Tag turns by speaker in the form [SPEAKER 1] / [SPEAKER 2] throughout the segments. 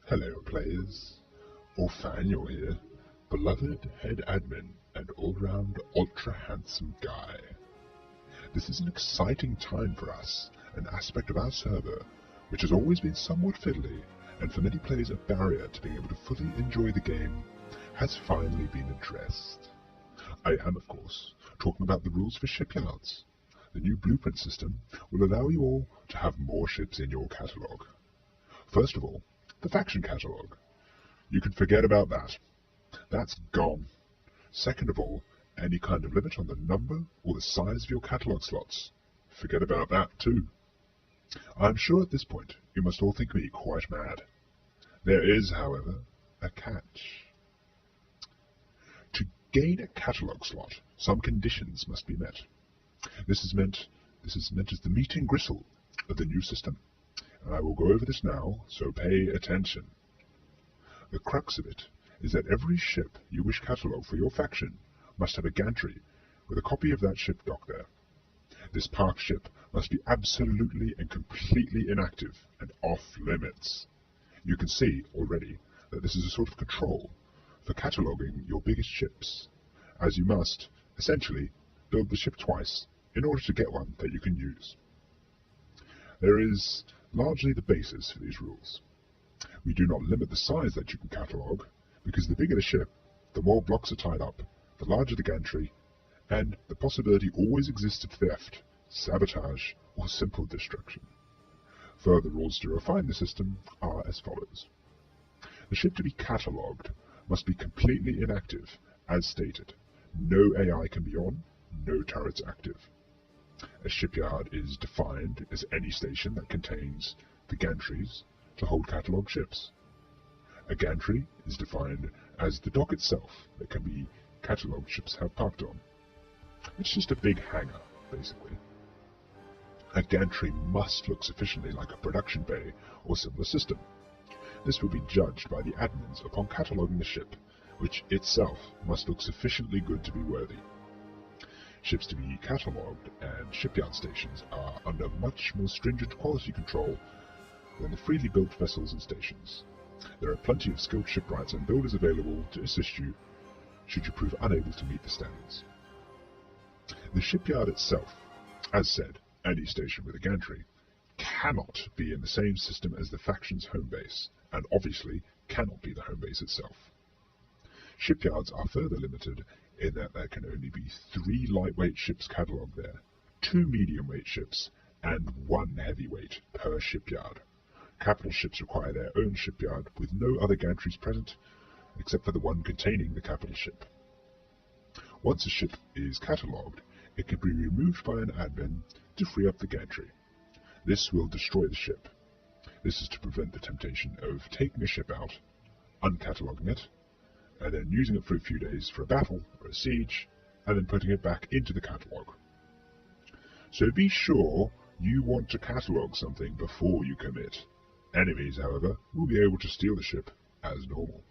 [SPEAKER 1] Hello players, Orfaniel here, beloved head admin and all-round ultra-handsome guy. This is an exciting time for us, an aspect of our server which has always been somewhat fiddly, and for many players a barrier to being able to fully enjoy the game, has finally been addressed. I am, of course, talking about the rules for shipyards. The new blueprint system will allow you all to have more ships in your catalogue. First of all, the faction catalogue. You can forget about that. That's gone. Second of all, any kind of limit on the number or the size of your catalogue slots. Forget about that too. I'm sure at this point you must all think me quite mad. There is, however, a catch. To gain a catalogue slot, some conditions must be met. This is meant as the meat and gristle of the new system. And I will go over this now, so pay attention. The crux of it is that every ship you wish catalogue for your faction must have a gantry with a copy of that ship docked there. This parked ship must be absolutely and completely inactive and off limits. You can see already that this is a sort of control for cataloguing your biggest ships, as you must, essentially, build the ship twice in order to get one that you can use. There is largely the basis for these rules. We do not limit the size that you can catalogue, because the bigger the ship, the more blocks are tied up, the larger the gantry, and the possibility always exists of theft, sabotage, or simple destruction. Further rules to refine the system are as follows. The ship to be catalogued must be completely inactive, as stated. No AI can be on, no turrets active. A shipyard is defined as any station that contains the gantries to hold catalogue ships. A gantry is defined as the dock itself that can be catalogued ships have parked on. It's just a big hangar, basically. A gantry must look sufficiently like a production bay or similar system. This will be judged by the admins upon cataloguing the ship, which itself must look sufficiently good to be worthy. Ships to be catalogued and shipyard stations are under much more stringent quality control than the freely built vessels and stations. There are plenty of skilled shipwrights and builders available to assist you should you prove unable to meet the standards. The shipyard itself, as said, any station with a gantry, cannot be in the same system as the faction's home base, and obviously cannot be the home base itself. Shipyards are further limited in that there can only be 3 lightweight ships catalogued there, 2 medium-weight ships, and 1 heavyweight per shipyard. Capital ships require their own shipyard with no other gantries present, except for the one containing the capital ship. Once a ship is catalogued, it can be removed by an admin to free up the gantry. This will destroy the ship. This is to prevent the temptation of taking a ship out, uncataloguing it, and then using it for a few days for a battle or a siege, and then putting it back into the catalogue. So be sure you want to catalogue something before you commit. Enemies, however, will be able to steal the ship as normal.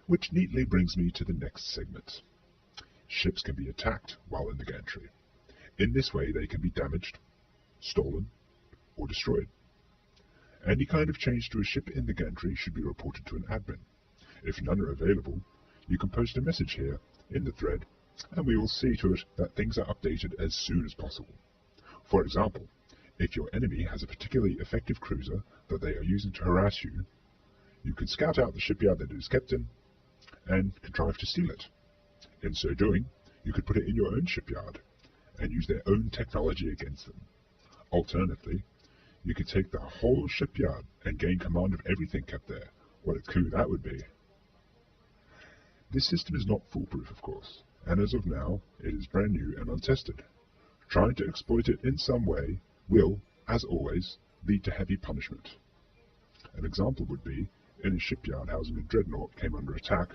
[SPEAKER 1] Which neatly brings me to the next segment. Ships can be attacked while in the gantry. In this way they can be damaged, stolen, or destroyed. Any kind of change to a ship in the gantry should be reported to an admin. If none are available, you can post a message here in the thread, and we will see to it that things are updated as soon as possible. For example, if your enemy has a particularly effective cruiser that they are using to harass you, you can scout out the shipyard that it is kept in, and contrive to steal it. In so doing, you could put it in your own shipyard, and use their own technology against them. Alternatively, you could take the whole shipyard and gain command of everything kept there. What a coup that would be. This system is not foolproof, of course, and as of now, it is brand new and untested. Trying to exploit it in some way will, as always, lead to heavy punishment. An example would be, in a shipyard housing a dreadnought came under attack.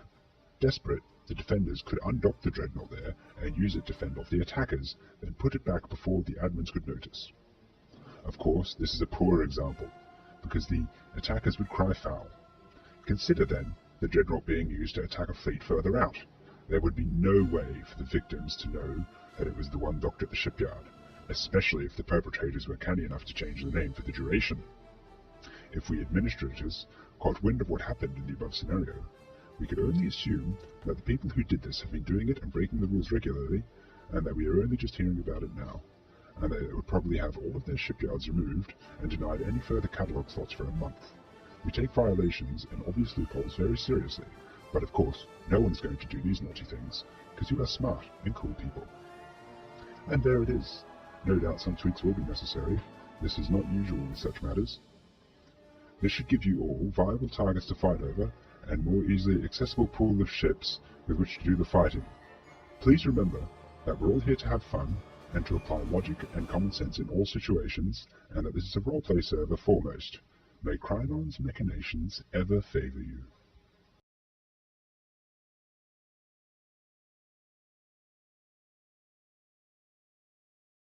[SPEAKER 1] Desperate, the defenders could undock the dreadnought there and use it to fend off the attackers, then put it back before the admins could notice. Of course, this is a poor example, because the attackers would cry foul. Consider then the dreadnought being used to attack a fleet further out. There would be no way for the victims to know that it was the one docked at the shipyard, especially if the perpetrators were canny enough to change the name for the duration. If we administrators caught wind of what happened in the above scenario, we could only assume that the people who did this have been doing it and breaking the rules regularly, and that we are only just hearing about it now, and that they would probably have all of their shipyards removed and denied any further catalogue slots for a month. We take violations and obvious loopholes very seriously, but of course, no one is going to do these naughty things, because you are smart and cool people. And there it is. No doubt some tweaks will be necessary. This is not usual with such matters. This should give you all viable targets to fight over, and more easily accessible pool of ships with which to do the fighting. Please remember that we're all here to have fun, and to apply logic and common sense in all situations, and that this is a roleplay server foremost. May Krylon's machinations ever favour you.